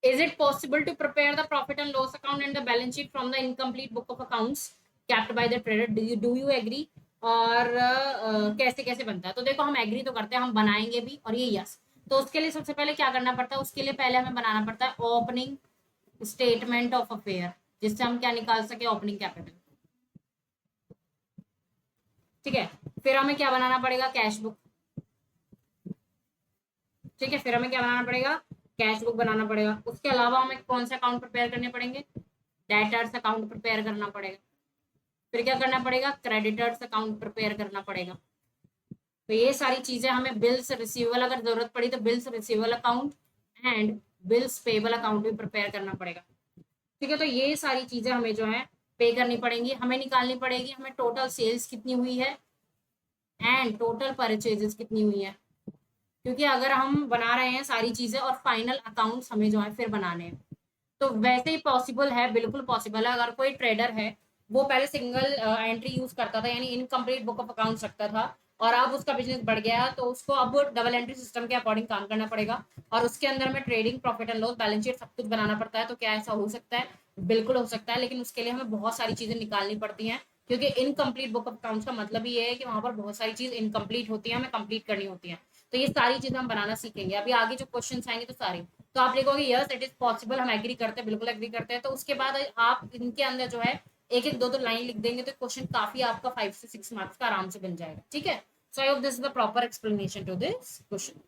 Is it possible to prepare the profit and loss account and the balance sheet from the incomplete book of accounts kept by the trader? Do you agree? और कैसे कैसे बनता है? तो देखो, हम agree तो करते हैं, हम बनाएंगे भी, और ये यस। तो उसके लिए सबसे पहले क्या करना पड़ता है? उसके लिए पहले हमें बनाना पड़ता है ओपनिंग स्टेटमेंट ऑफ अफेयर, जिससे हम क्या निकाल सके? Opening capital. ठीक है। फिर हमें क्या बनाना पड़ेगा? Cash book. ठीक है, फिर हमें क्या बनाना पड़ेगा? कैश बुक बनाना पड़ेगा। उसके अलावा हमें कौन से अकाउंट प्रिपेयर करने पड़ेंगे? डेटर्स अकाउंट प्रिपेयर करना पड़ेगा। फिर क्या करना पड़ेगा? क्रेडिटर्स अकाउंट प्रिपेयर करना पड़ेगा। तो ये सारी चीजें हमें बिल्स रिसीवेबल, अगर जरूरत पड़ी तो bills receivable account and bills payable account भी प्रिपेयर करना पड़ेगा। ठीक है, तो ये सारी चीजें हमें जो है पे करनी पड़ेंगी। हमें निकालनी पड़ेगी हमें टोटल सेल्स कितनी हुई है एंड टोटल परचेजेस कितनी हुई है, क्योंकि अगर हम बना रहे हैं सारी चीजें और फाइनल अकाउंट्स हमें जो है फिर बनाने हैं। तो वैसे ही पॉसिबल है, बिल्कुल पॉसिबल है। अगर कोई ट्रेडर है, वो पहले सिंगल एंट्री यूज करता था, यानी इनकम्प्लीट बुक ऑफ अकाउंट्स रखता था, और अब उसका बिजनेस बढ़ गया, तो उसको अब डबल एंट्री सिस्टम के अकॉर्डिंग काम करना पड़ेगा, और उसके अंदर में trading, profit and loss, balance sheet सब कुछ बनाना पड़ता है। तो क्या ऐसा हो सकता है? बिल्कुल हो सकता है, लेकिन उसके लिए हमें बहुत सारी चीजें निकालनी पड़ती हैं, क्योंकि इनकम्प्लीट बुक ऑफ अकाउंट्स का मतलब ही ये है कि वहां पर बहुत सारी चीज इनकम्प्लीट होती है, हमें कंप्लीट करनी होती है। तो ये सारी चीजें हम बनाना सीखेंगे अभी आगे जो क्वेश्चन आएंगे, तो सारे। तो आप लिखोगे यस इट इज पॉसिबल, हम एग्री करते हैं, बिल्कुल एग्री करते हैं। तो उसके बाद आप इनके अंदर जो है एक एक दो दो लाइन लिख देंगे, तो क्वेश्चन काफी आपका 5 से 6 मार्क्स का आराम से बन जाएगा। ठीक है। So I hope this is the proper explanation to this question.